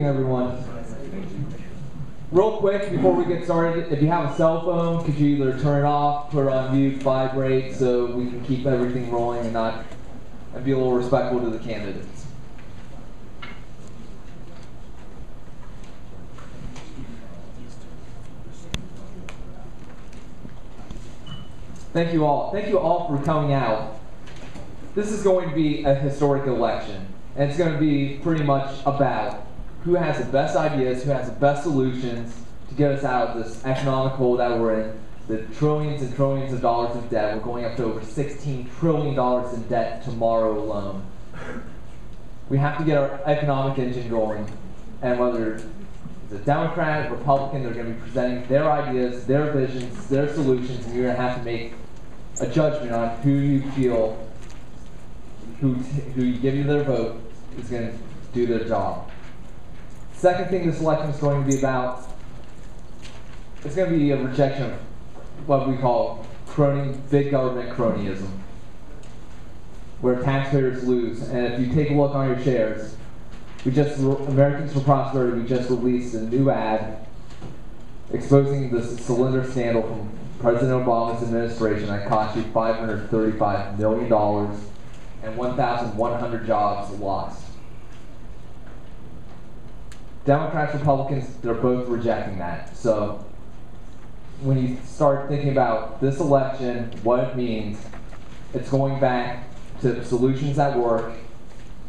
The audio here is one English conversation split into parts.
Everyone. Real quick before we get started, if you have a cell phone, could you either turn it off, put it on mute, vibrate, so we can keep everything rolling and be a little respectful to the candidates. Thank you all. Thank you all for coming out. This is going to be a historic election, and it's going to be pretty much about who has the best ideas, who has the best solutions to get us out of this economic hole that we're in, the trillions and trillions of dollars of debt. We're going up to over $16 trillion in debt tomorrow alone. We have to get our economic engine going, and whether it's a Democrat, Republican, they're going to be presenting their ideas, their visions, their solutions, and you're going to have to make a judgment on who you feel, who you give you their vote, is going to do their job. Second thing this election is going to be about, it's going to be a rejection of what we call big government cronyism, where taxpayers lose. And if you take a look on your shares, Americans for Prosperity, we just released a new ad exposing the cylinder scandal from President Obama's administration that cost you $535 million and 1,100 jobs lost. Democrats, Republicans, they're both rejecting that. So when you start thinking about this election, what it means, it's going back to solutions that work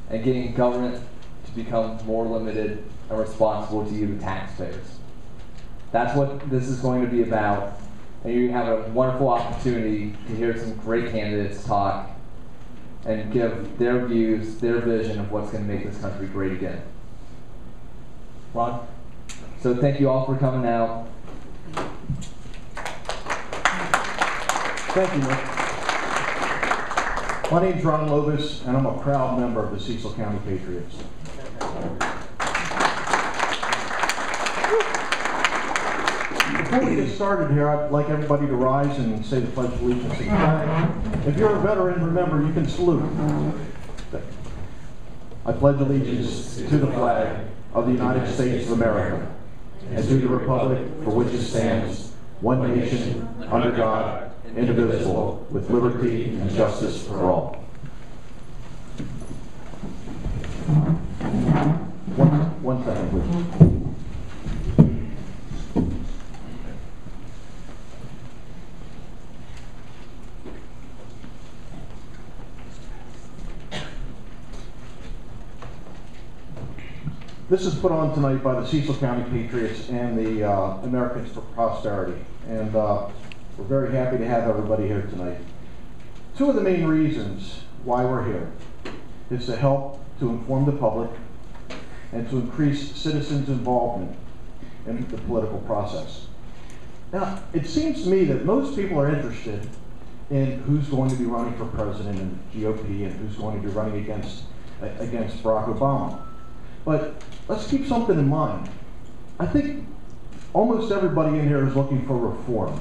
and getting government to become more limited and responsible to you, the taxpayers. That's what this is going to be about. And you have a wonderful opportunity to hear some great candidates talk and give their views, their vision of what's going to make this country great again. Ron? So thank you all for coming out. Thank you, Nick. My name's Ron Lovis, and I'm a proud member of the Cecil County Patriots. Before we get started here, I'd like everybody to rise and say the Pledge of Allegiance to the flag. If you're a veteran, remember, you can salute. I pledge allegiance to the flag of the United States of America, and to the republic for which it stands, one nation, under God, indivisible, with liberty and justice for all. One second, please. This is put on tonight by the Cecil County Patriots and the Americans for Prosperity, and we're very happy to have everybody here tonight. Two of the main reasons why we're here is to help to inform the public and to increase citizens' involvement in the political process. Now, it seems to me that most people are interested in who's going to be running for president in the GOP and who's going to be running against Barack Obama. But let's keep something in mind. I think almost everybody in here is looking for reform.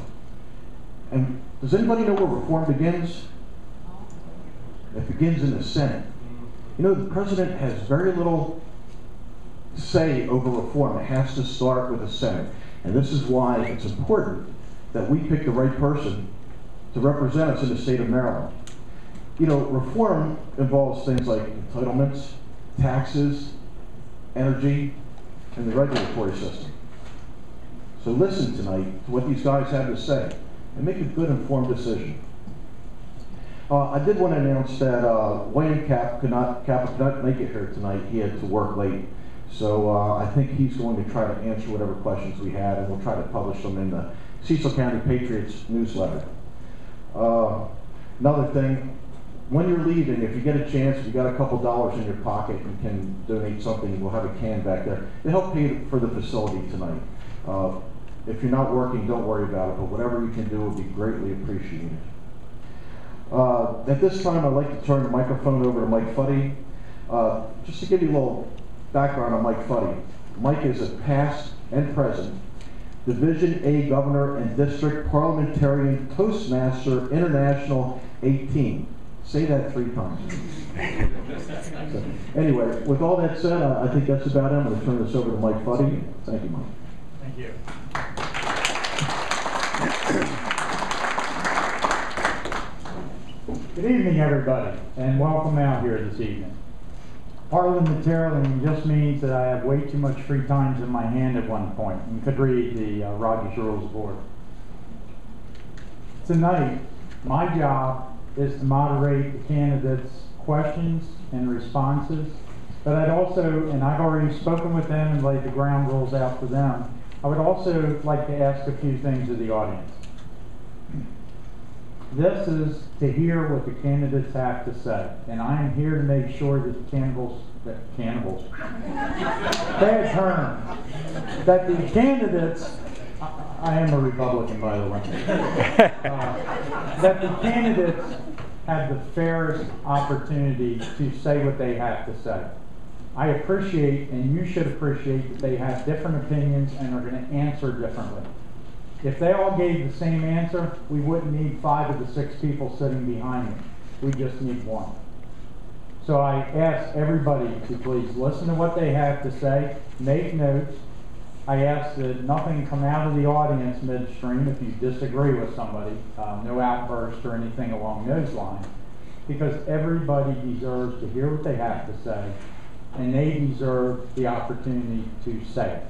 And does anybody know where reform begins? It begins in the Senate. You know, the president has very little say over reform. It has to start with the Senate. And this is why it's important that we pick the right person to represent us in the state of Maryland. You know, reform involves things like entitlements, taxes, energy, and the regulatory system. So listen tonight to what these guys have to say and make a good informed decision. I did want to announce that Wayne Cap could not make it here tonight. He had to work late. So I think he's going to try to answer whatever questions we had, and we'll try to publish them in the Cecil County Patriots newsletter. Another thing, when you're leaving, if you get a chance, if you got a couple dollars in your pocket, you can donate something. We'll have a can back there to help pay for the facility tonight. If you're not working, don't worry about it, but whatever you can do will be greatly appreciated. At this time, I'd like to turn the microphone over to Mike Fuddy. Just to give you a little background on Mike Fuddy. Mike is a past and present Division A Governor and District Parliamentarian Toastmaster International 18. Say that 3 times. So, anyway, with all that said, I think that's about it. I'm going to turn this over to Mike Fuddy. Thank you, Mike. Thank you. Good evening, everybody, and welcome out here this evening. Parliamentarian just means that I have way too much free time in my hand at one point and could read the Rogers Rules of Order. Tonight, my job is to moderate the candidates' questions and responses, but I'd also, and I've already spoken with them and laid the ground rules out for them, I would also like to ask a few things of the audience. This is to hear what the candidates have to say, and I am here to make sure that the that the candidates, I am a Republican, by the way, that the candidates have the fairest opportunity to say what they have to say. I appreciate, and you should appreciate, that they have different opinions and are going to answer differently. If they all gave the same answer, we wouldn't need 5 of the 6 people sitting behind me. We just need 1. So I ask everybody to please listen to what they have to say, make notes. I ask that nothing come out of the audience midstream if you disagree with somebody, no outbursts or anything along those lines, because everybody deserves to hear what they have to say, and they deserve the opportunity to say it.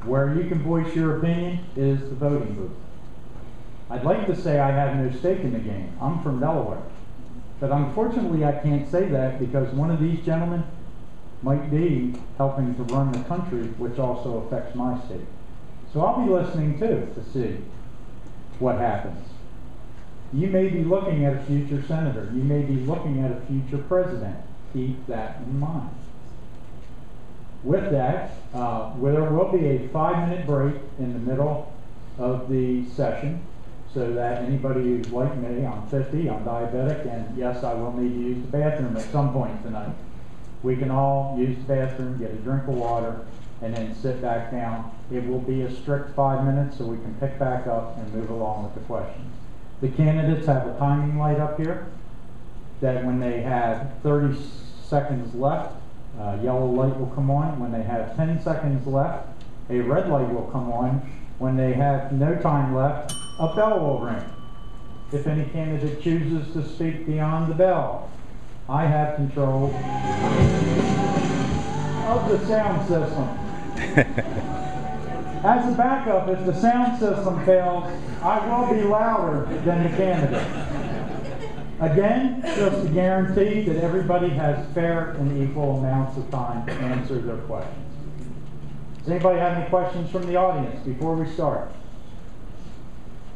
Where you can voice your opinion is the voting booth. I'd like to say I have no stake in the game. I'm from Delaware. But unfortunately I can't say that because one of these gentlemen might be helping to run the country, which also affects my state. So I'll be listening too to see what happens. You may be looking at a future senator. You may be looking at a future president. Keep that in mind. With that, there will be a 5-minute break in the middle of the session so that anybody who's like me, I'm 50, I'm diabetic, and yes, I will need to use the bathroom at some point tonight. We can all use the bathroom, get a drink of water, and then sit back down. It will be a strict 5 minutes so we can pick back up and move along with the questions. The candidates have a timing light up here that when they have 30 seconds left, yellow light will come on. When they have 10 seconds left, a red light will come on. When they have no time left, a bell will ring. If any candidate chooses to speak beyond the bell, I have control of the sound system. As a backup, if the sound system fails, I will be louder than the candidate. Again, just to guarantee that everybody has fair and equal amounts of time to answer their questions. Does anybody have any questions from the audience before we start?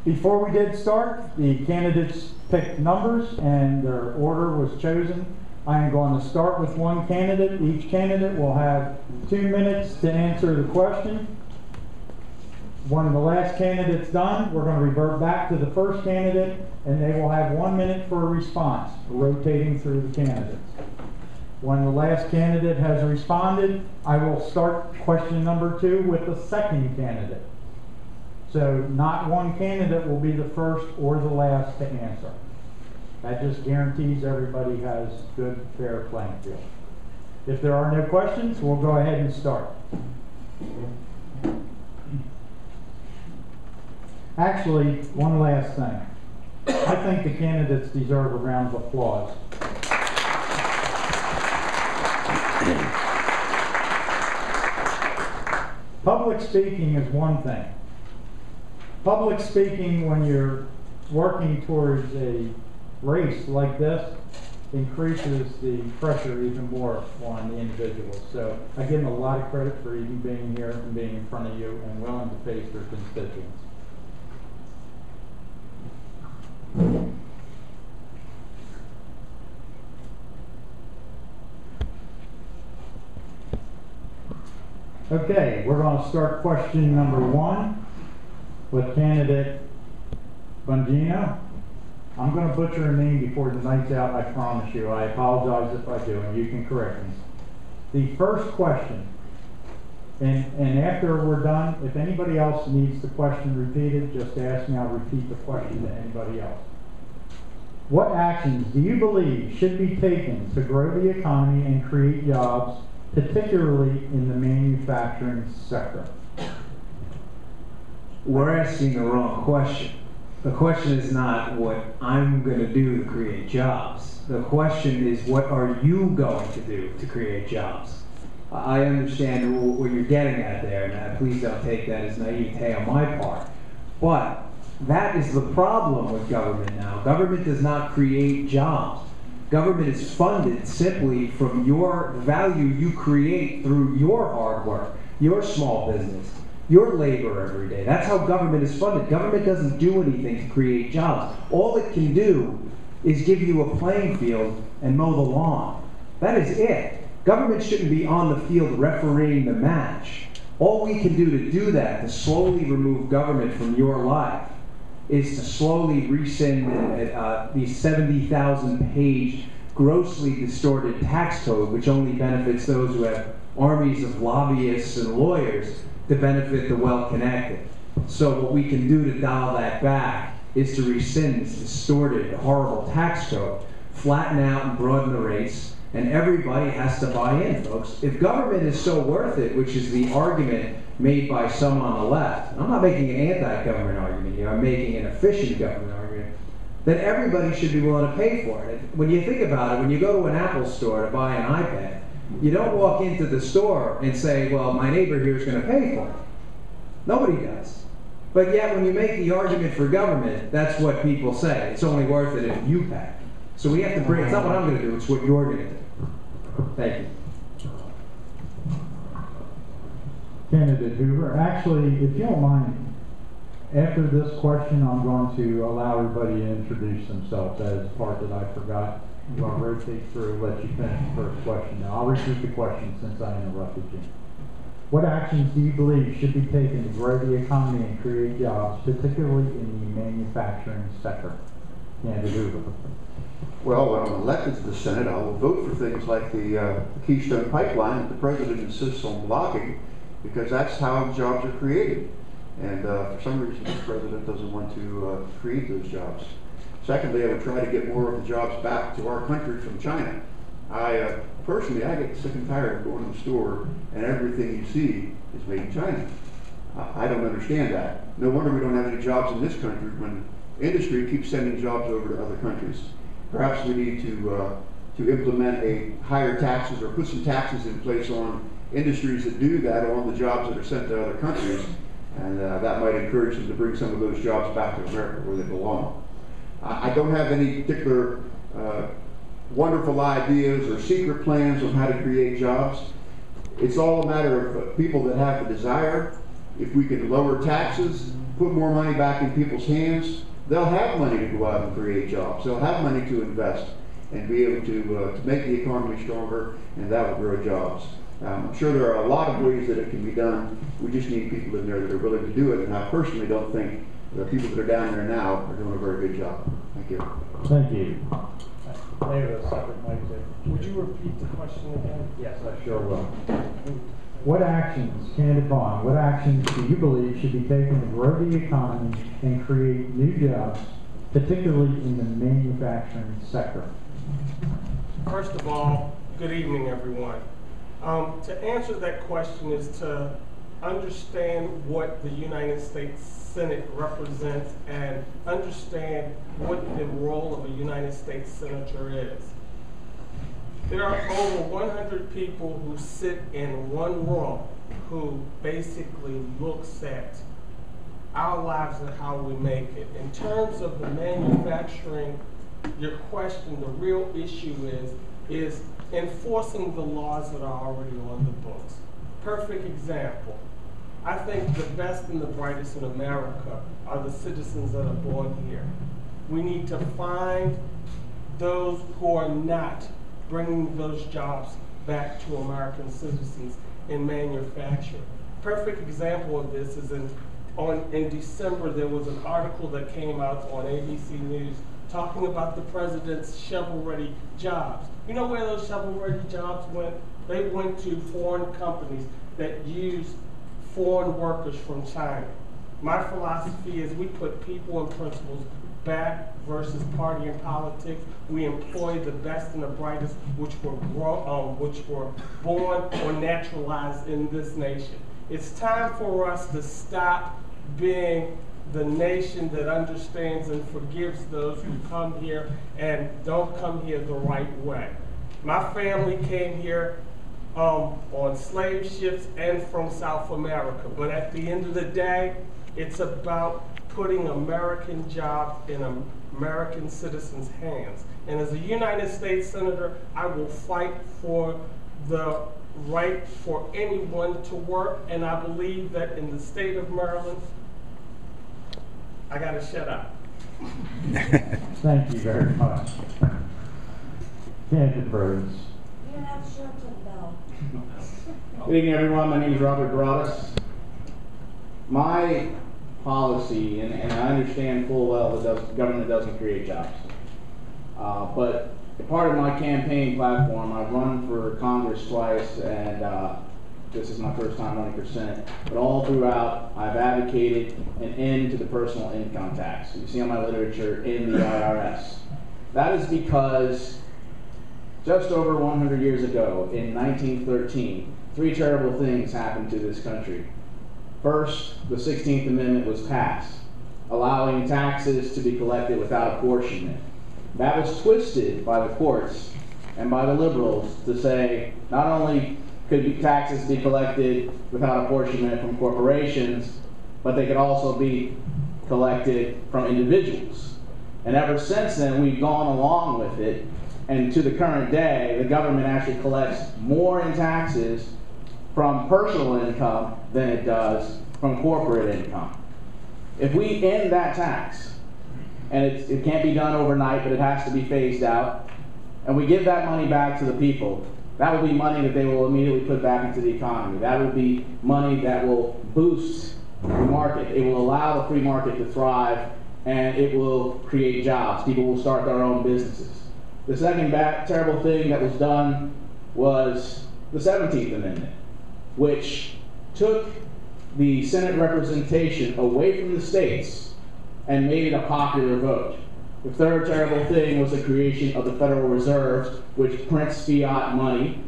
Before we did start, the candidates picked numbers and their order was chosen. I am going to start with one candidate. Each candidate will have 2 minutes to answer the question. When the last candidate's done, we're going to revert back to the first candidate, and they will have 1 minute for a response, rotating through the candidates. When the last candidate has responded, I will start question number 2 with the second candidate. So not one candidate will be the first or the last to answer. That just guarantees everybody has good, fair playing field. If there are no questions, we'll go ahead and start. Actually, one last thing. I think the candidates deserve a round of applause. Public speaking is one thing. Public speaking when you're working towards a race like this increases the pressure even more on the individuals. So I give them a lot of credit for even being here and being in front of you and willing to face their constituents. Okay, we're going to start question number 1 with candidate Bongino. I'm going to butcher a name before the night's out, I promise you. I apologize if I do, and you can correct me. The first question, and after we're done, if anybody else needs the question repeated, just ask me, I'll repeat the question to anybody else. What actions do you believe should be taken to grow the economy and create jobs, particularly in the manufacturing sector? We're asking the wrong question. The question is not what I'm going to do to create jobs. The question is, what are you going to do to create jobs? I understand what you're getting at there, and please don't take that as naivete on my part. But that is the problem with government now. Government does not create jobs. Government is funded simply from your value you create through your hard work, your small business, your labor every day. That's how government is funded. Government doesn't do anything to create jobs. All it can do is give you a playing field and mow the lawn. That is it. Government shouldn't be on the field refereeing the match. All we can do to do that, to slowly remove government from your life, is to slowly rescind the 70,000-page grossly distorted tax code, which only benefits those who have armies of lobbyists and lawyers to benefit the well-connected. So what we can do to dial that back is to rescind this distorted, horrible tax code, flatten out and broaden the rates, and everybody has to buy in, folks. If government is so worth it, which is the argument made by some on the left, I'm not making an anti-government argument here, I'm making an efficient government argument, then everybody should be willing to pay for it. When you think about it, when you go to an Apple store to buy an iPad, you don't walk into the store and say, well, my neighbor here is going to pay for it. Nobody does. But yet, when you make the argument for government, that's what people say. It's only worth it if you pay. So we have to bring, it's not what I'm going to do, it's what you're going to do. Thank you. Candidate Hoover, actually, if you don't mind, after this question, I'm going to allow everybody to introduce themselves. That is the part that I forgot. I'm going to rotate through, let you finish the first question. Now, I'll repeat the question since I interrupted you. What actions do you believe should be taken to grow the economy and create jobs, particularly in the manufacturing sector? Candidate Hoover. Well, when I'm elected to the Senate, I will vote for things like the Keystone Pipeline that the President insists on blocking, because that's how jobs are created. And for some reason, the President doesn't want to create those jobs. Secondly, I would try to get more of the jobs back to our country from China. Personally, I get sick and tired of going to the store and everything you see is made in China. I don't understand that. No wonder we don't have any jobs in this country when industry keeps sending jobs over to other countries. Perhaps we need to implement a higher taxes or put some taxes in place on industries that do that on the jobs that are sent to other countries, and that might encourage them to bring some of those jobs back to America where they belong. I don't have any particular wonderful ideas or secret plans on how to create jobs. It's all a matter of people that have the desire. If we can lower taxes, put more money back in people's hands, they'll have money to go out and create jobs. They'll have money to invest and be able to make the economy stronger, and that will grow jobs. I'm sure there are a lot of ways that it can be done. We just need people in there that are willing to do it, and I personally don't think the people that are down there now are doing a very good job. Thank you. Thank you. They have a separate mic there. Would you repeat the question again? Yes, I sure will. What actions, candidate Vaughn, what actions do you believe should be taken to grow the economy and create new jobs, particularly in the manufacturing sector? First of all, good evening, everyone. To answer that question is to understand what the United States Senate represents and understand what the role of a United States Senator is. There are over 100 people who sit in one room who basically looks at our lives and how we make it. In terms of the manufacturing, your question, the real issue is enforcing the laws that are already on the books. Perfect example. I think the best and the brightest in America are the citizens that are born here. We need to find those who are not bringing those jobs back to American citizens in manufacturing. Perfect example of this is in December, there was an article that came out on ABC News talking about the president's shovel-ready jobs. You know where those shovel-ready jobs went? They went to foreign companies that use foreign workers from China. My philosophy is we put people and principles back versus party and politics. We employ the best and the brightest, which were born or naturalized in this nation. It's time for us to stop being the nation that understands and forgives those who come here and don't come here the right way. My family came here on slave ships and from South America, but at the end of the day, it's about putting American jobs in American citizens' hands. And as a United States Senator, I will fight for the right for anyone to work, and I believe that in the state of Maryland, I gotta shut up. Thank you very much. Candid Rose. You don't have to shut up, no. Good evening, everyone. My name is Robert Gratis. My policy, and I understand full well that government doesn't create jobs, but part of my campaign platform, I've run for Congress twice, and this is my first time running for Senate, but all throughout, I've advocated an end to the personal income tax. You see on my literature, in the IRS. That is because just over 100 years ago, in 1913, three terrible things happened to this country. First, the 16th Amendment was passed, allowing taxes to be collected without apportionment. That was twisted by the courts and by the liberals to say not only could taxes be collected without apportionment from corporations, but they could also be collected from individuals. And ever since then, we've gone along with it, and to the current day, the government actually collects more in taxes from personal income than it does from corporate income. If we end that tax, and it can't be done overnight, but it has to be phased out, and we give that money back to the people, that will be money that they will immediately put back into the economy. That will be money that will boost the market. It will allow the free market to thrive, and it will create jobs. People will start their own businesses. The second terrible thing that was done was the 17th Amendment, which took the Senate representation away from the states and made it a popular vote. The third terrible thing was the creation of the Federal Reserve, which prints fiat money.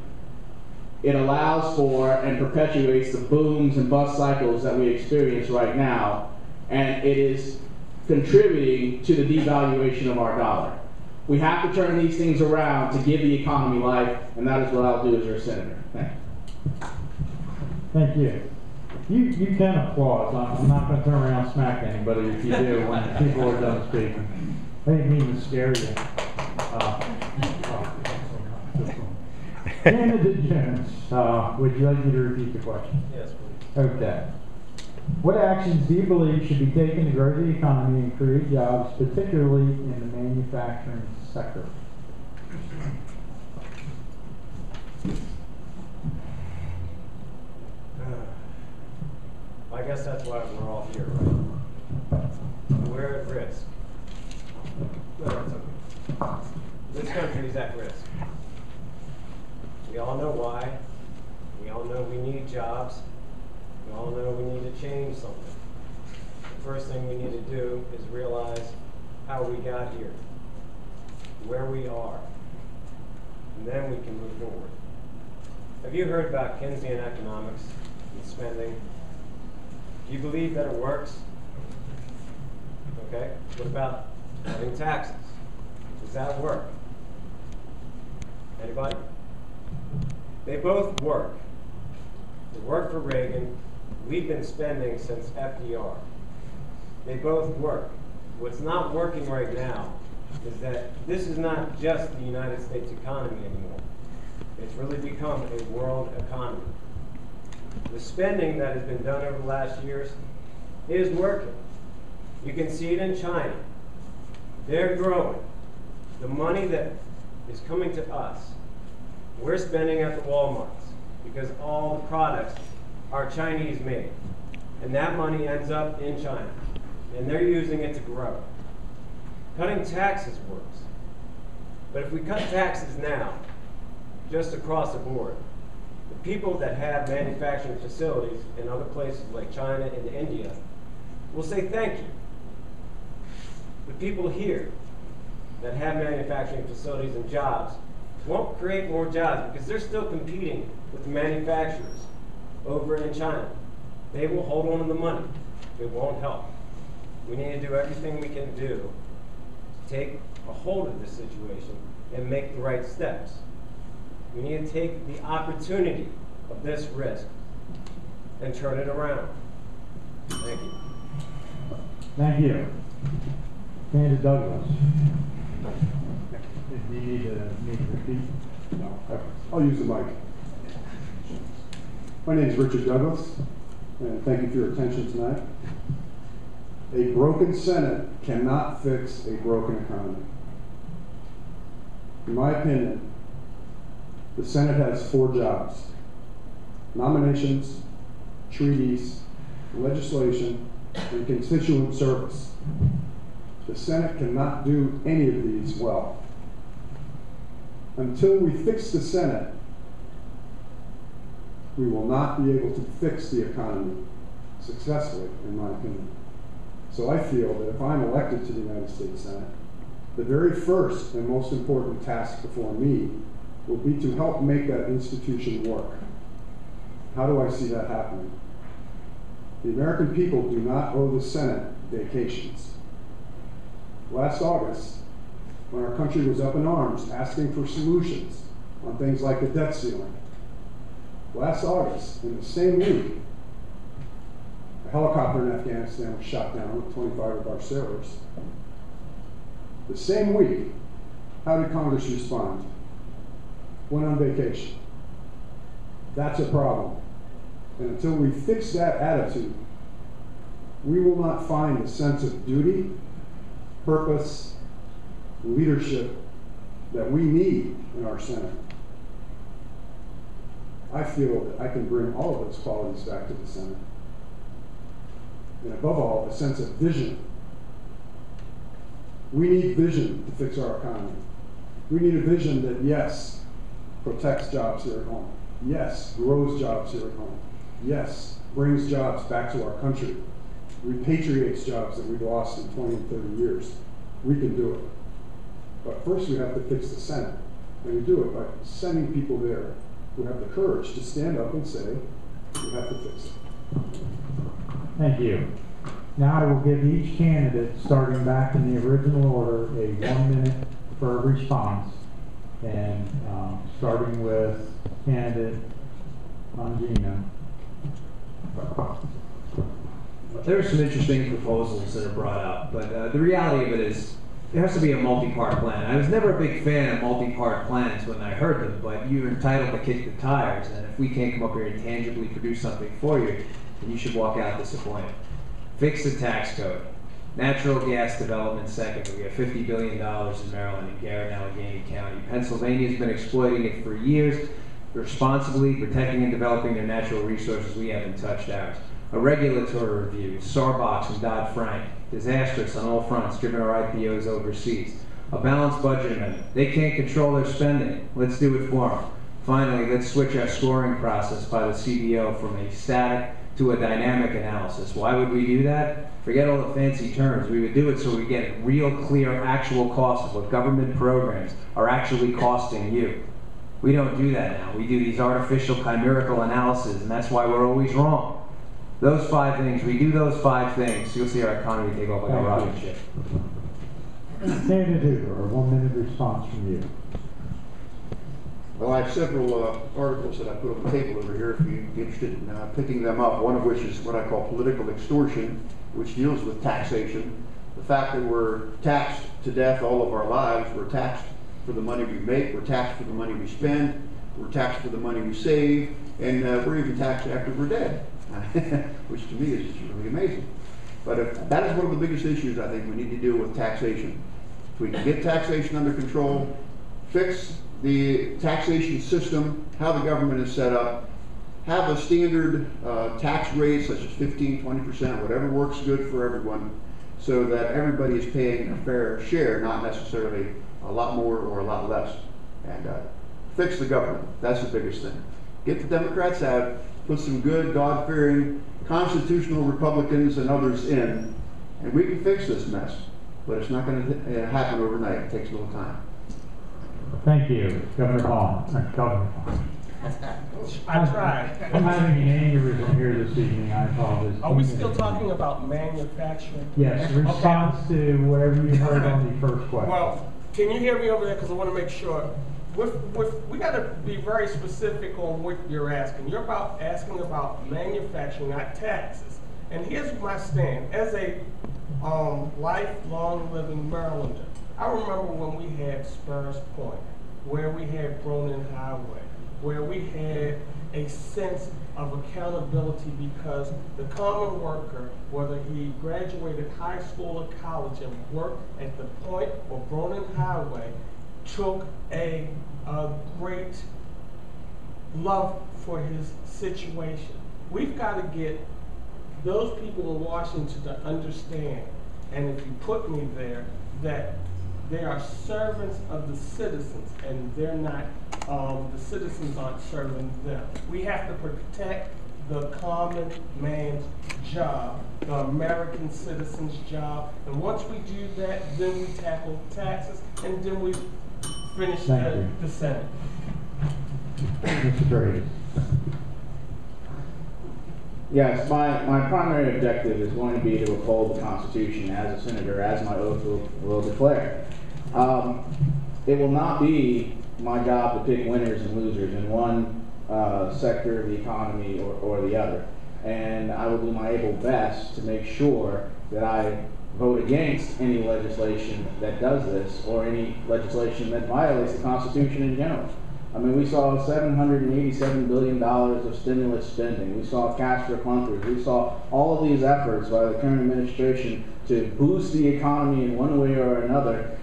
It allows for and perpetuates the booms and bust cycles that we experience right now, and it is contributing to the devaluation of our dollar. We have to turn these things around to give the economy life, and that is what I'll do as your senator. Thank you. Thank you. You can applaud. I'm not going to turn around and smack anybody if you do when people are done speaking. I didn't mean to scare you. Candidate Jones, would you like me to repeat the question? Yes, please. Okay. What actions do you believe should be taken to grow the economy and create jobs, particularly in the manufacturing sector? I guess that's why we're all here, right? We're at risk. No, that's okay. This country is at risk. We all know why. We all know we need jobs. We all know we need to change something. The first thing we need to do is realize how we got here, where we are, and then we can move forward. Have you heard about Keynesian economics and spending? Do you believe that it works? Okay. What about cutting taxes? Does that work? Anybody? They both work. They work for Reagan. We've been spending since FDR. They both work. What's not working right now is that this is not just the United States economy anymore. It's really become a world economy. The spending that has been done over the last years is working. You can see it in China. They're growing. The money that is coming to us, we're spending at the Walmarts because all the products are Chinese made. And that money ends up in China. And they're using it to grow. Cutting taxes works. But if we cut taxes now, just across the board, the people that have manufacturing facilities in other places like China and India will say thank you. The people here that have manufacturing facilities and jobs won't create more jobs because they're still competing with the manufacturers over in China. They will hold on to the money. It won't help. We need to do everything we can do to take a hold of this situation and make the right steps. We need to take the opportunity of this risk and turn it around. Thank you. Thank you. Candidate Douglas. Do you need to repeat? No, I'll use the mic. My name is Richard Douglas, and thank you for your attention tonight. A broken Senate cannot fix a broken economy. In my opinion, the Senate has 4 jobs: nominations, treaties, legislation, and constituent service. The Senate cannot do any of these well. Until we fix the Senate, we will not be able to fix the economy successfully, in my opinion. So I feel that if I'm elected to the United States Senate, the very first and most important task before me will be to help make that institution work. How do I see that happening? The American people do not owe the Senate vacations. Last August, when our country was up in arms asking for solutions on things like the debt ceiling, last August, in the same week, a helicopter in Afghanistan was shot down with 25 of our sailors. The same week, how did Congress respond? Went on vacation. That's a problem. And until we fix that attitude, we will not find the sense of duty, purpose, leadership that we need in our Senate. I feel that I can bring all of those qualities back to the Senate. And above all, a sense of vision. We need vision to fix our economy. We need a vision that, yes, protects jobs here at home. Yes, grows jobs here at home. Yes, brings jobs back to our country. Repatriates jobs that we've lost in 20 and 30 years. We can do it. But first we have to fix the Senate. And we do it by sending people there who have the courage to stand up and say, we have to fix it. Thank you. Now I will give each candidate, starting back in the original order, a 1 minute for a response. And starting with candidate Longino. There are some interesting proposals that are brought up, but the reality of it is there has to be a multi-part plan. I was never a big fan of multi-part plans when I heard them, but you're entitled to kick the tires, and if we can't come up here and tangibly produce something for you, then you should walk out disappointed. Fix the tax code. Natural gas development second. We have $50 billion in Maryland and Garrett and Allegheny County. Pennsylvania's been exploiting it for years, responsibly protecting and developing their natural resources. We haven't touched ours. A regulatory review, Sarbox and Dodd-Frank, disastrous on all fronts, driven our IPOs overseas. A balanced budget amendment. They can't control their spending. Let's do it for them. Finally, let's switch our scoring process by the CBO from a static to a dynamic analysis. Why would we do that? Forget all the fancy terms. We would do it so we get real, clear, actual costs of what government programs are actually costing you. We don't do that now. We do these artificial, chimerical analyses, and that's why we're always wrong. Those 5 things, we do those 5 things, you'll see our economy take off like a rocket ship. Candidate Hoover, a 1 minute response from you. Well, I have several articles that I put on the table over here if you'd be interested in picking them up, one of which is what I call political extortion, which deals with taxation. The fact that we're taxed to death all of our lives, we're taxed for the money we make, we're taxed for the money we spend, we're taxed for the money we save, and we're even taxed after we're dead, which to me is just really amazing. But that is one of the biggest issues I think we need to deal with taxation. If we can get taxation under control, fix the taxation system, how the government is set up, have a standard tax rate such as 15, 20%, whatever works good for everyone, so that everybody is paying a fair share, not necessarily a lot more or a lot less. And fix the government. That's the biggest thing. Get the Democrats out, put some good, God-fearing, constitutional Republicans and others in, and we can fix this mess. but it's not going to happen overnight. It takes a little time. Thank you, Governor Palmer. Governor Palmer. I tried. I'm having an aneurysm here this evening, I apologize. Are we still talking about manufacturing? Yes, response to whatever you heard on the first question. Well, can you hear me over there? Because I want to make sure. We got to be very specific on what you're asking. You're asking about manufacturing, not taxes. And here's my stand. As a lifelong living Marylander, I remember when we had Spurs Point, where we had Bronin Highway, where we had a sense of accountability because the common worker, whether he graduated high school or college and worked at the Point or Bronin Highway, took a great love for his situation. We've got to get those people in Washington to understand, and if you put me there, that they are servants of the citizens, and they're not, the citizens aren't serving them. We have to protect the common man's job, the American citizen's job, and once we do that, then we tackle taxes, and then we finish the Senate. Mr. Brady. Yes, my primary objective is going to be to uphold the Constitution as a senator, as my oath will declare. It will not be my job to pick winners and losers in one sector of the economy or the other. And I will do my able best to make sure that I vote against any legislation that does this or any legislation that violates the Constitution in general. I mean, we saw $787 billion of stimulus spending. We saw cash for clunkers. We saw all of these efforts by the current administration to boost the economy in one way or another,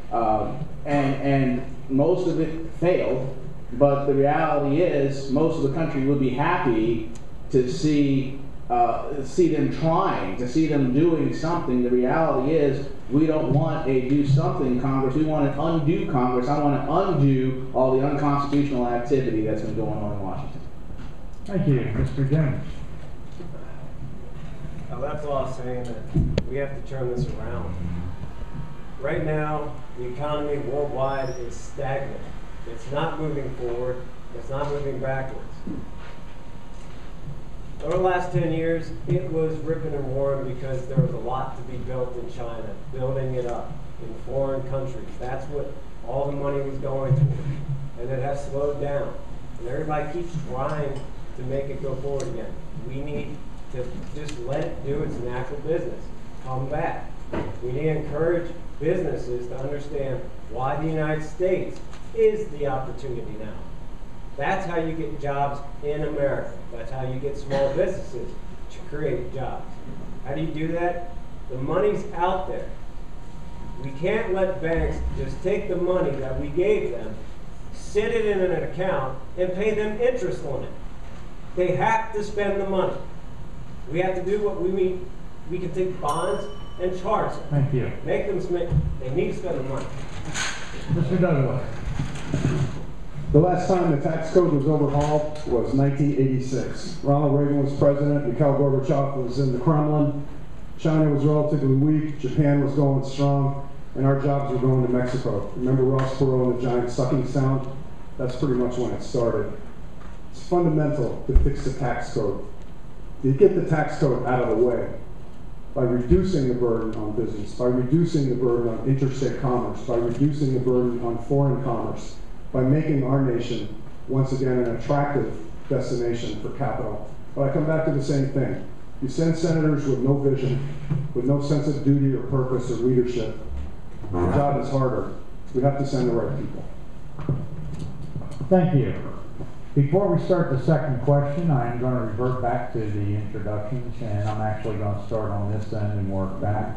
and most of it failed. But the reality is, most of the country would be happy to see them trying, to see them doing something. The reality is, we don't want a do something Congress, we want an undo Congress. I want to undo all the unconstitutional activity that's been going on in Washington. Thank you, Mr. Jones. Well, that's all I'm saying, that we have to turn this around. Right now, the economy worldwide is stagnant. It's not moving forward, it's not moving backwards. Over the last 10 years, it was ripping and roaring because there was a lot to be built in China, building it up in foreign countries. That's what all the money was going toward. And it has slowed down. And everybody keeps trying to make it go forward again. We need to just let it do its natural business. Come back. We need to encourage businesses to understand why the United States is the opportunity now. That's how you get jobs in America. That's how you get small businesses to create jobs. How do you do that? The money's out there. We can't let banks just take the money that we gave them, sit it in an account, and pay them interest on it. They have to spend the money. We have to do what we mean. We can take bonds and charge them. Thank you. Make them spend. They need to spend the money. Mr. Douglas. The last time the tax code was overhauled was 1986. Ronald Reagan was president, Mikhail Gorbachev was in the Kremlin, China was relatively weak, Japan was going strong, and our jobs were going to Mexico. Remember Ross Perot and the giant sucking sound? That's pretty much when it started. It's fundamental to fix the tax code. You get the tax code out of the way by reducing the burden on business, by reducing the burden on interstate commerce, by reducing the burden on foreign commerce, by making our nation, once again, an attractive destination for capital. But I come back to the same thing. You send senators with no vision, with no sense of duty or purpose or leadership. The job is harder. We have to send the right people. Thank you. Before we start the second question, I am going to revert back to the introductions, and I'm actually going to start on this end and work back,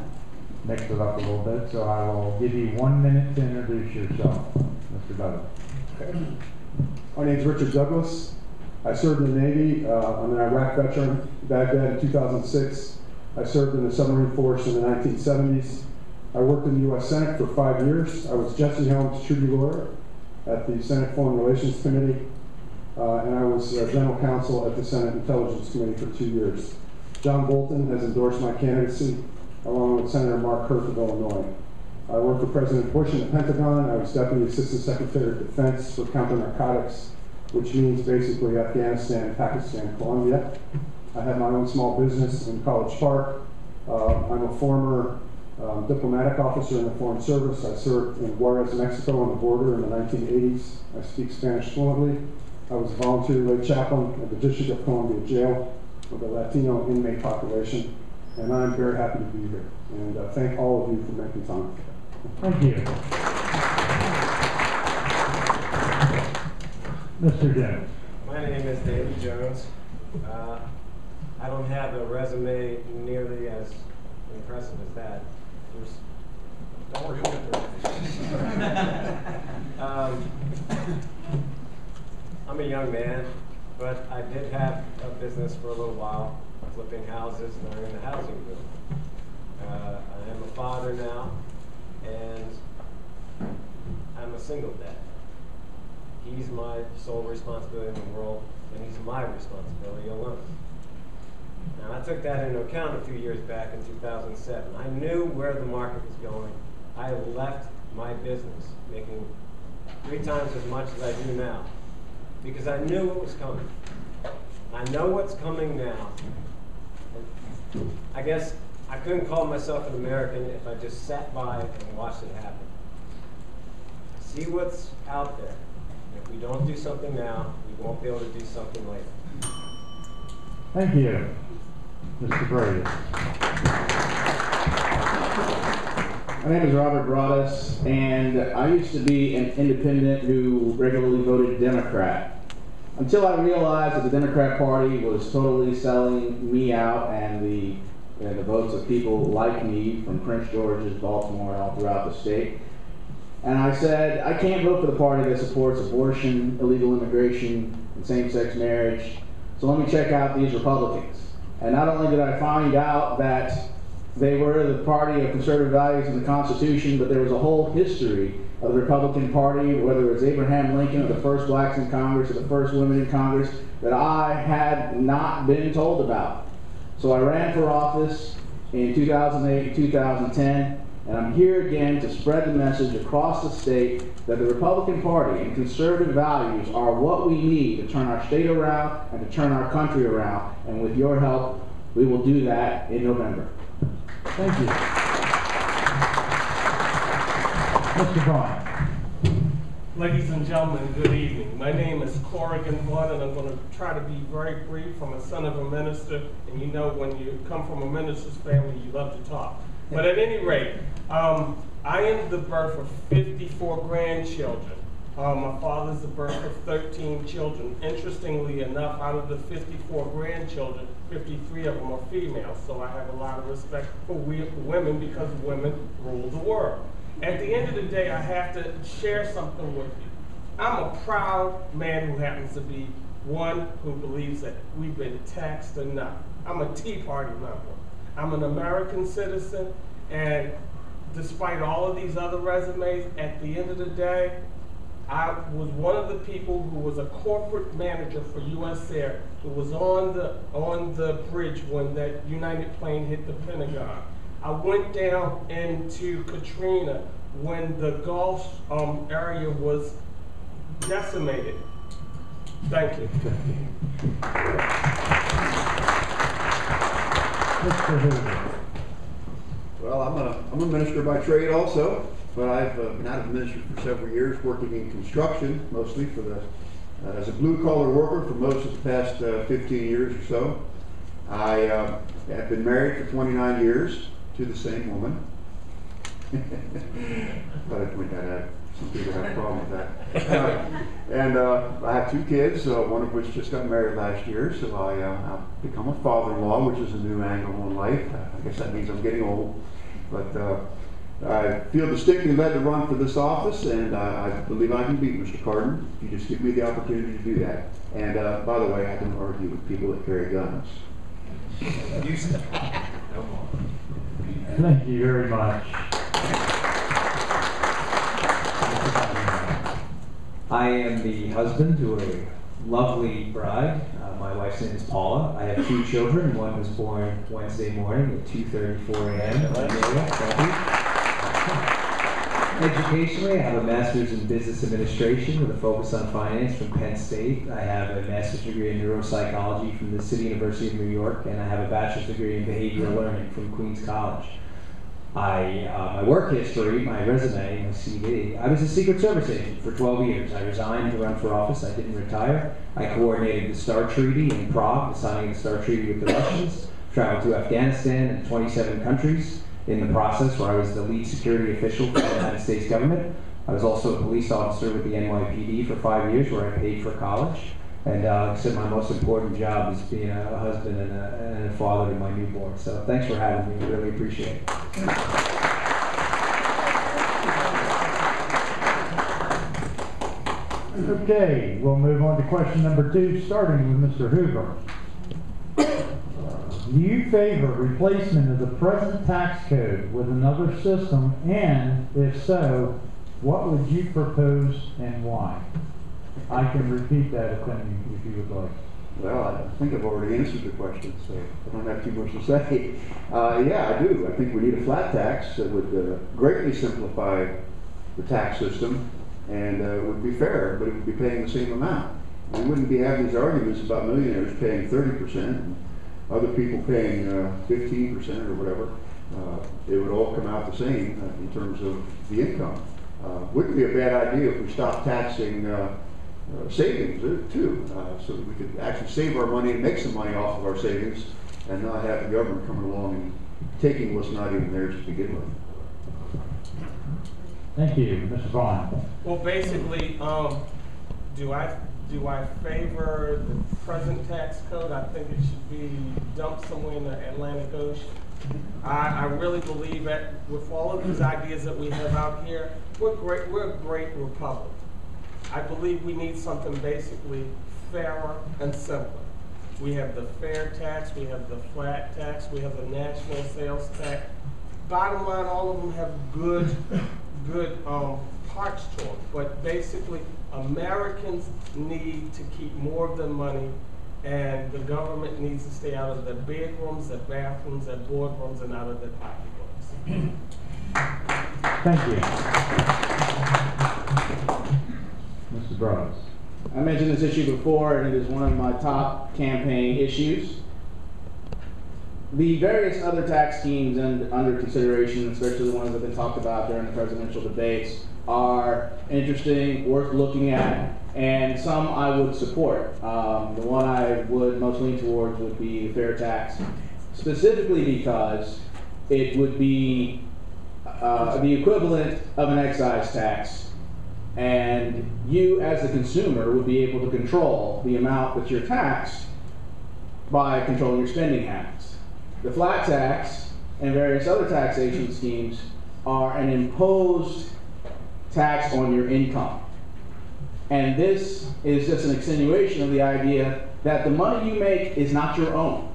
mix it up a little bit. So I will give you 1 minute to introduce yourself, Mr. Douglas. My name is Richard Douglas. I served in the Navy. I'm an Iraq veteran, Baghdad in 2006. I served in the submarine force in the 1970s. I worked in the U.S. Senate for 5 years. I was Jesse Helms' treaty lawyer at the Senate Foreign Relations Committee, and I was general counsel at the Senate Intelligence Committee for 2 years. John Bolton has endorsed my candidacy, along with Senator Mark Hurt of Illinois. I worked for President Bush in the Pentagon. I was Deputy Assistant Secretary of Defense for counter-narcotics, which means basically Afghanistan, Pakistan, Colombia. I have my own small business in College Park. I'm a former diplomatic officer in the Foreign Service. I served in Juarez, Mexico on the border in the 1980s. I speak Spanish fluently. I was a volunteer lay chaplain at the District of Columbia Jail with the Latino inmate population, and I'm very happy to be here. And thank all of you for making time. Thank you. Mr. Jones. My name is David Jones. I don't have a resume nearly as impressive as that. Don't worry about I'm a young man, but I did have a business for a little while, flipping houses, learning the housing boom. I am a father now, and I'm a single dad. He's my sole responsibility in the world, and he's my responsibility alone. Now, I took that into account a few years back in 2007. I knew where the market was going. I left my business, making 3 times as much as I do now, because I knew what was coming. I know what's coming now. And I guess I couldn't call myself an American if I just sat by and watched it happen. I see what's out there. If we don't do something now, we won't be able to do something later. Thank you. Mr. Brady. My name is Robert Broadus, and I used to be an independent who regularly voted Democrat, until I realized that the Democrat Party was totally selling me out and the votes of people like me from Prince George's, Baltimore, and all throughout the state. And I said, I can't vote for the party that supports abortion, illegal immigration, and same-sex marriage, so let me check out these Republicans. And not only did I find out that they were the party of conservative values in the Constitution, but there was a whole history of the Republican Party, whether it was Abraham Lincoln or the first blacks in Congress or the first women in Congress, that I had not been told about. So I ran for office in 2008 and 2010, and I'm here again to spread the message across the state that the Republican Party and conservative values are what we need to turn our state around and to turn our country around. And with your help, we will do that in November. Thank you. Mr. Vaughn. Ladies and gentlemen, good evening. My name is Corrigan Vaughn, and I'm going to try to be very brief. I'm a son of a minister, and you know when you come from a minister's family, you love to talk. But at any rate, I am the birth of 54 grandchildren. My father's the birth of 13 children. Interestingly enough, out of the 54 grandchildren, 53 of them are females. So I have a lot of respect for women because women rule the world. At the end of the day, I have to share something with you. I'm a proud man who happens to be one who believes that we've been taxed enough. I'm a Tea Party member. I'm an American citizen, and despite all of these other resumes, at the end of the day, I was one of the people who was a corporate manager for U.S. Air, who was on the bridge when that United plane hit the Pentagon. I went down into Katrina when the Gulf area was decimated. Thank you. Mr. Hoover. Well, I'm a minister by trade also, but I've been out of the ministry for several years, working in construction, mostly as a blue-collar worker for most of the past 15 years or so. I have been married for 29 years to the same woman. Thought I'd point that out. Some people have a problem with that. And I have 2 kids, one of which just got married last year, so I've become a father-in-law, which is a new angle in life. I guess that means I'm getting old. But I feel distinctly led to run for this office, and I believe I can beat Mr. Cardin if you just give me the opportunity to do that. And by the way, I don't argue with people that carry guns. Thank you very much. I am the husband to a lovely bride. My wife's name is Paula. I have 2 children. One was born Wednesday morning at 2:34 a.m. Thank you. Educationally, I have a master's in business administration with a focus on finance from Penn State. I have a master's degree in neuropsychology from the City University of New York, and I have a bachelor's degree in behavioral learning from Queens College. My work history, my resume, my CV, I was a Secret Service agent for 12 years. I resigned to run for office. I didn't retire. I coordinated the START Treaty in Prague, the signing of the START Treaty with the Russians, traveled to Afghanistan and 27 countries in the process, where I was the lead security official for the United States government. I was also a police officer with the NYPD for 5 years, where I paid for college. And like I said, my most important job is being a husband and a father to my newborn. So thanks for having me. I really appreciate it. Okay, we'll move on to question number 2, starting with Mr. Hoover. Do you favor replacement of the present tax code with another system, and if so, what would you propose and why? I can repeat that if you would like. Well, I think I've already answered the question, so I don't have too much to say. Yeah, I do. I think we need a flat tax that would greatly simplify the tax system, and would be fair, but it would be paying the same amount. We wouldn't be having these arguments about millionaires paying 30% and other people paying 15% or whatever. It would all come out the same in terms of the income. Wouldn't be a bad idea if we stopped taxing savings too, so that we could actually save our money and make some money off of our savings and not have the government coming along and taking what's not even theirs to begin with. Thank you, Mr. Vaughn. Well, basically, do I favor the present tax code? I think it should be dumped somewhere in the Atlantic Ocean. I really believe that with all of these ideas that we have out here, we're a great republic. I believe we need something basically fairer and simpler. We have the fair tax, we have the flat tax, we have the national sales tax. Bottom line, all of them have good parts to them. But basically, Americans need to keep more of their money, and the government needs to stay out of their bedrooms, their bathrooms, their boardrooms, and out of their pocketbooks. Thank you. Mr. Brooks. I mentioned this issue before, and it is one of my top campaign issues. The various other tax schemes under consideration, especially the ones that have been talked about during the presidential debates, are interesting, worth looking at, and some I would support. The one I would most lean towards would be the fair tax, specifically because it would be the equivalent of an excise tax, and you as the consumer would be able to control the amount that you're taxed by controlling your spending habits. The flat tax and various other taxation schemes are an imposed tax on your income. And this is just an extenuation of the idea that the money you make is not your own.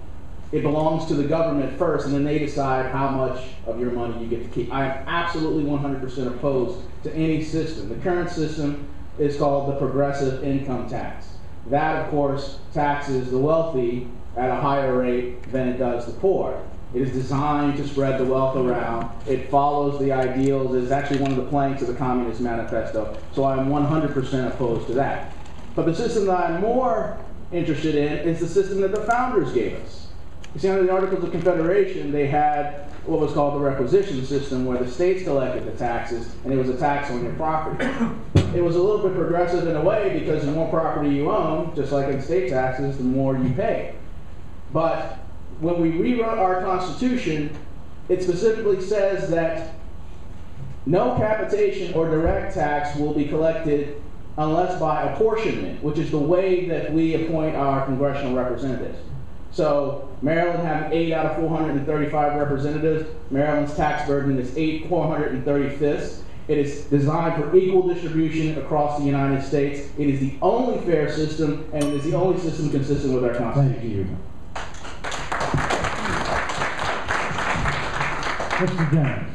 It belongs to the government first, and then they decide how much of your money you get to keep. I am absolutely 100% opposed to any system. The current system is called the progressive income tax. That, of course, taxes the wealthy at a higher rate than it does the poor. It is designed to spread the wealth around. It follows the ideals. It is actually one of the planks of the Communist Manifesto. So I'm 100% opposed to that. But the system that I'm more interested in is the system that the founders gave us. You see, under the Articles of Confederation, they had what was called the requisition system, where the states collected the taxes, and it was a tax on your property. It was a little bit progressive in a way, because the more property you own, just like in state taxes, the more you pay. But when we rewrote our Constitution, it specifically says that no capitation or direct tax will be collected unless by apportionment, which is the way that we appoint our congressional representatives. So Maryland having 8 out of 435 representatives, Maryland's tax burden is 435th. It is designed for equal distribution across the United States. It is the only fair system, and it is the only system consistent with our Constitution. Thank you. Mr. Jones.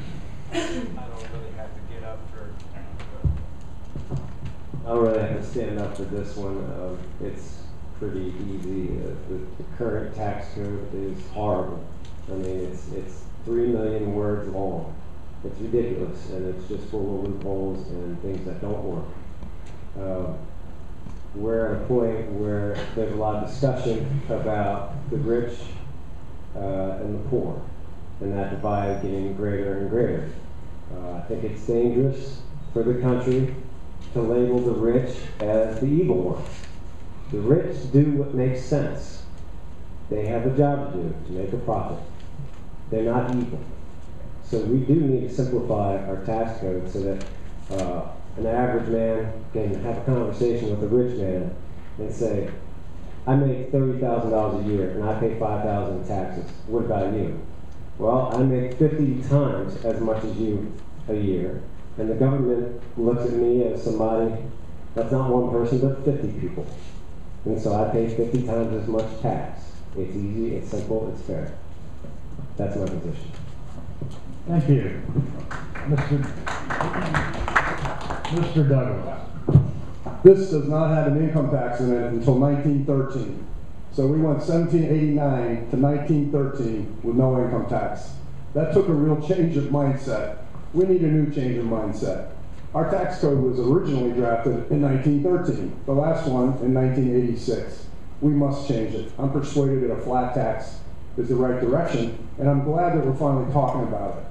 I don't really have to get up for. I don't really have to stand up for this one. It's pretty easy. The current tax code is horrible. I mean, it's 3 million words long. It's ridiculous, and it's just full of loopholes and things that don't work. We're at a point where there's a lot of discussion about the rich and the poor, and that divide getting greater and greater. I think it's dangerous for the country to label the rich as the evil ones. The rich do what makes sense. They have a job to do, to make a profit. They're not evil. So we do need to simplify our tax code so that an average man can have a conversation with a rich man and say, I make $30,000 a year and I pay $5,000 in taxes. What about you? Well, I make 50 times as much as you a year, and the government looks at me as somebody that's not one person but 50 people. And so I pay 50 times as much tax. It's easy, it's simple, it's fair. That's my position. Thank you. Mr. Douglas. This does not have an income tax in it until 1913. So we went 1789 to 1913 with no income tax. That took a real change of mindset. We need a new change of mindset. Our tax code was originally drafted in 1913, the last one in 1986. We must change it. I'm persuaded that a flat tax is the right direction, and I'm glad that we're finally talking about it.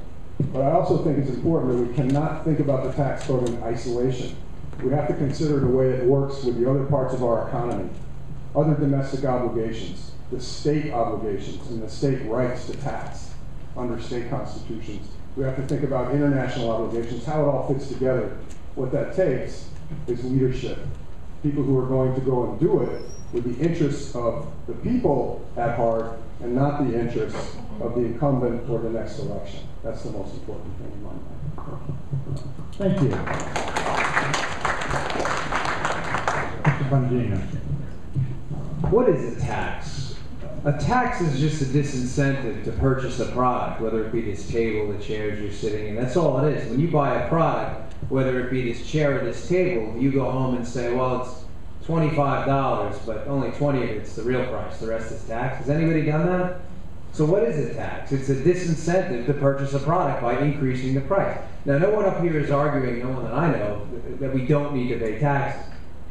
But I also think it's important that we cannot think about the tax code in isolation. We have to consider the way it works with the other parts of our economy, other domestic obligations, the state obligations, and the state rights to tax under state constitutions. We have to think about international obligations, how it all fits together. What that takes is leadership. People who are going to go and do it with the interests of the people at heart and not the interests of the incumbent or the next election. That's the most important thing in my mind. Thank you. Mr. Bongino. What is a tax? A tax is just a disincentive to purchase a product, whether it be this table, the chairs you're sitting in. That's all it is. When you buy a product, whether it be this chair or this table, you go home and say, well, it's $25, but only 20 of it's the real price. The rest is tax. Has anybody done that? So what is a tax? It's a disincentive to purchase a product by increasing the price. Now, no one up here is arguing, no one that I know, that we don't need to pay taxes.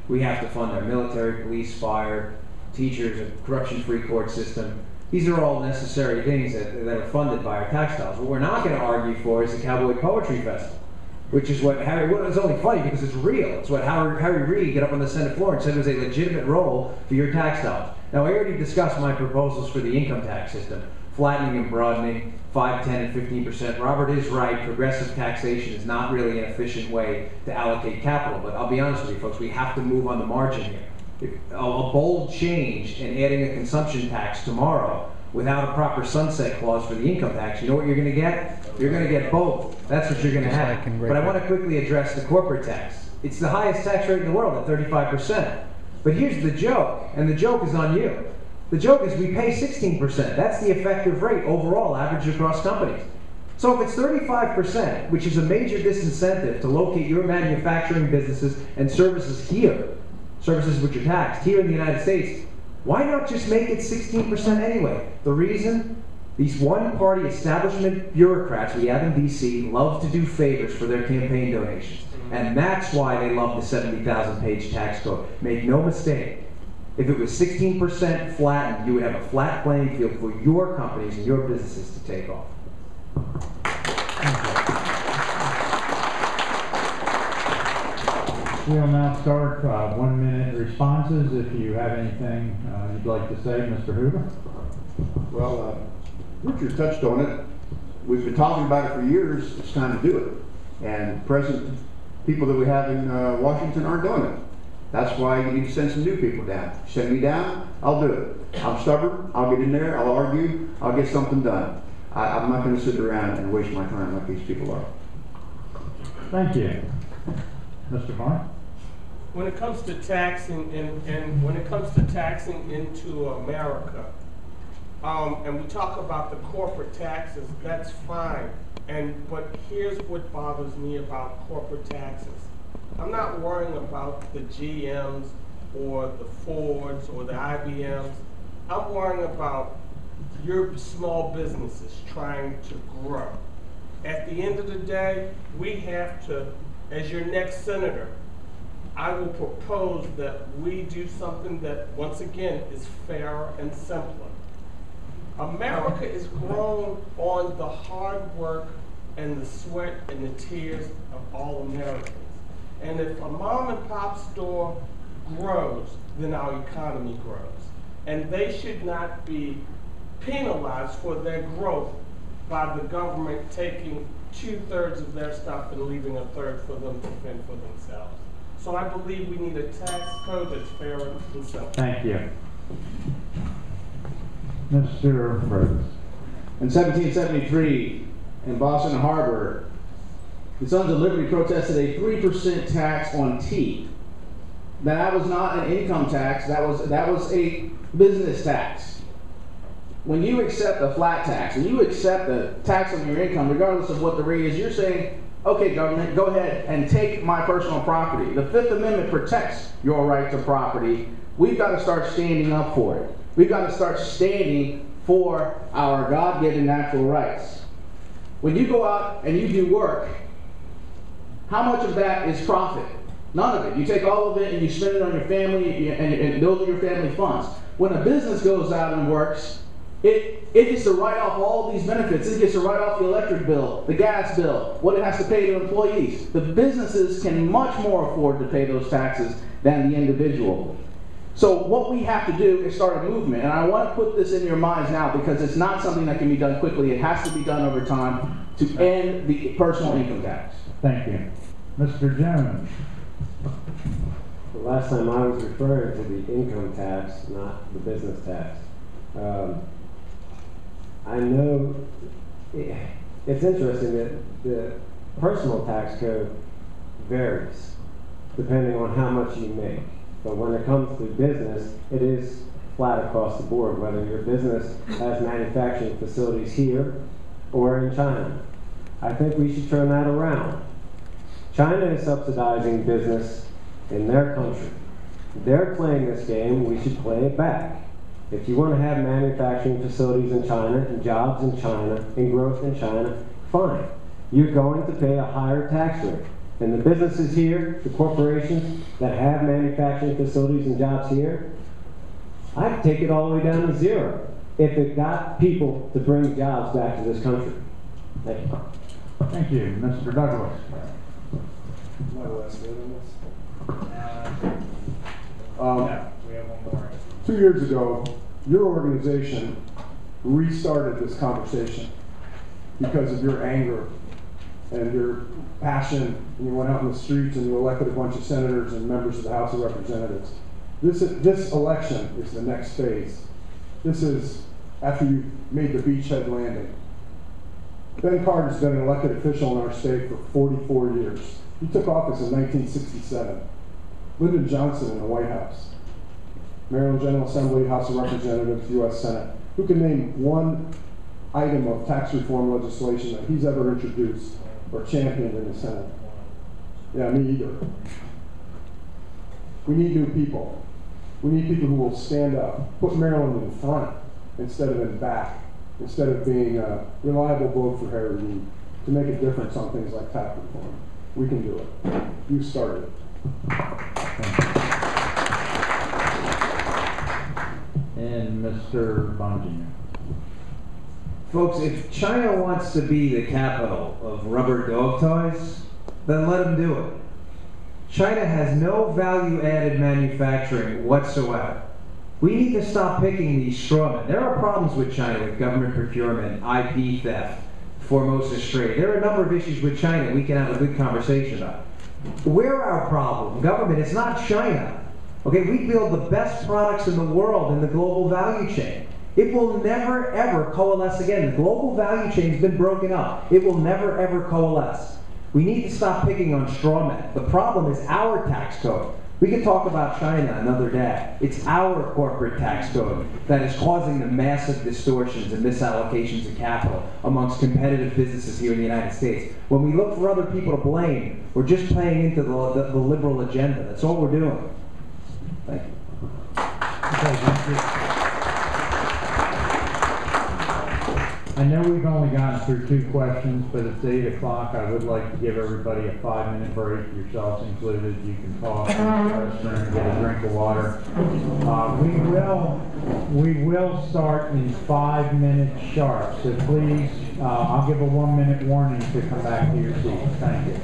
We have to fund our military, police, fire, teachers, a corruption-free court system. These are all necessary things that are funded by our tax dollars. What we're not going to argue for is the Cowboy Poetry Festival, which is what it's only funny because it's real. It's what Harry Reid got up on the Senate floor and said was a legitimate role for your tax dollars. Now, I already discussed my proposals for the income tax system, flattening and broadening, 5, 10, and 15%. Robert is right. Progressive taxation is not really an efficient way to allocate capital. But I'll be honest with you, folks, we have to move on the margin here. A bold change in adding a consumption tax tomorrow without a proper sunset clause for the income tax, you know what you're going to get? You're going to get both. That's what you're going to have. But I want to quickly address the corporate tax. It's the highest tax rate in the world at 35%. But here's the joke, and the joke is on you. The joke is we pay 16%. That's the effective rate overall, average across companies. So if it's 35%, which is a major disincentive to locate your manufacturing businesses and services here, services which are taxed here in the United States, why not just make it 16% anyway? The reason? These one-party establishment bureaucrats we have in D.C. love to do favors for their campaign donations. And that's why they love the 70,000-page tax code. Make no mistake. If it was 16% flattened, you would have a flat playing field for your companies and your businesses to take off. We'll now start 1-minute responses. If you have anything you'd like to say, Mr. Hoover. Well, Richard touched on it. We've been talking about it for years. It's time to do it. And present people that we have in Washington aren't doing it. That's why you need to send some new people down. Send me down, I'll do it. I'm stubborn, I'll get in there, I'll argue, I'll get something done. I'm not going to sit around and waste my time like these people are. Thank you. Mr. Vaughn? When it comes to taxing and when it comes to taxing into America, and we talk about the corporate taxes, that's fine. But here's what bothers me about corporate taxes. I'm not worrying about the GMs or the Fords or the IBMs. I'm worrying about your small businesses trying to grow. At the end of the day, we have to, as your next senator, I will propose that we do something that, once again, is fairer and simpler. America is grown on the hard work and the sweat and the tears of all Americans. And if a mom and pop store grows, then our economy grows. And they should not be penalized for their growth by the government taking 2/3 of their stuff and leaving 1/3 for them to fend for themselves. So I believe we need a tax code that's fair and simple. Thank you. Mr. Burgess. In 1773, in Boston Harbor, the Sons of Liberty protested a 3% tax on tea. Now, that was not an income tax, that was a business tax. When you accept a flat tax, when you accept a tax on your income, regardless of what the rate is, you're saying, okay, government, go ahead and take my personal property. The Fifth Amendment protects your right to property. We've got to start standing up for it. We've got to start standing for our God-given natural rights. When you go out and you do work, how much of that is profit? None of it. You take all of it and you spend it on your family and those are your family funds. When a business goes out and works, it gets to write off all these benefits. It gets to write off the electric bill, the gas bill, what it has to pay to employees. The businesses can much more afford to pay those taxes than the individual. So what we have to do is start a movement, and I want to put this in your minds now because it's not something that can be done quickly. It has to be done over time to end the personal income tax. Thank you. Mr. Jones. The last time I was referring to the income tax, not the business tax. I know it's interesting that the personal tax code varies depending on how much you make. But when it comes to business, it is flat across the board, whether your business has manufacturing facilities here or in China. I think we should turn that around. China is subsidizing business in their country. They're playing this game, we should play it back. If you want to have manufacturing facilities in China, and jobs in China, and growth in China, fine. You're going to pay a higher tax rate. And the businesses here, the corporations that have manufacturing facilities and jobs here, I'd take it all the way down to zero if it got people to bring jobs back to this country. Thank you. Thank you. Mr. Douglas. My last word on this. We have one more. 2 years ago, your organization restarted this conversation because of your anger and your passion, and you went out in the streets and you elected a bunch of senators and members of the House of Representatives. This election is the next phase. This is after you made the beachhead landing. Ben Carter's been an elected official in our state for 44 years. He took office in 1967. Lyndon Johnson in the White House. Maryland General Assembly, House of Representatives, U.S. Senate. Who can name one item of tax reform legislation that he's ever introduced or championed in the Senate? Yeah, me either. We need new people. We need people who will stand up, put Maryland in front instead of in back, instead of being a reliable vote for Harry Reid, to make a difference on things like tax reform. We can do it. You started it. And Mr. Bongian. Folks, if China wants to be the capital of rubber dog toys, then let them do it. China has no value-added manufacturing whatsoever. We need to stop picking these straw men. There are problems with China with government procurement, IP theft, Formosa Strait. There are a number of issues with China we can have a good conversation about. We're our problem. Government, it's not China. Okay, we build the best products in the world in the global value chain. It will never ever coalesce again. The global value chain has been broken up. It will never ever coalesce. We need to stop picking on straw men. The problem is our tax code. We can talk about China another day. It's our corporate tax code that is causing the massive distortions and misallocations of capital amongst competitive businesses here in the United States. When we look for other people to blame, we're just playing into the liberal agenda. That's all we're doing. Thank you. I know we've only gotten through 2 questions, but it's 8 o'clock. I would like to give everybody a 5-minute break, yourselves included. You can talk in the restroom and get a drink of water. We will start in 5 minutes sharp, so please, I'll give a 1-minute warning to come back to your seats. Thank you.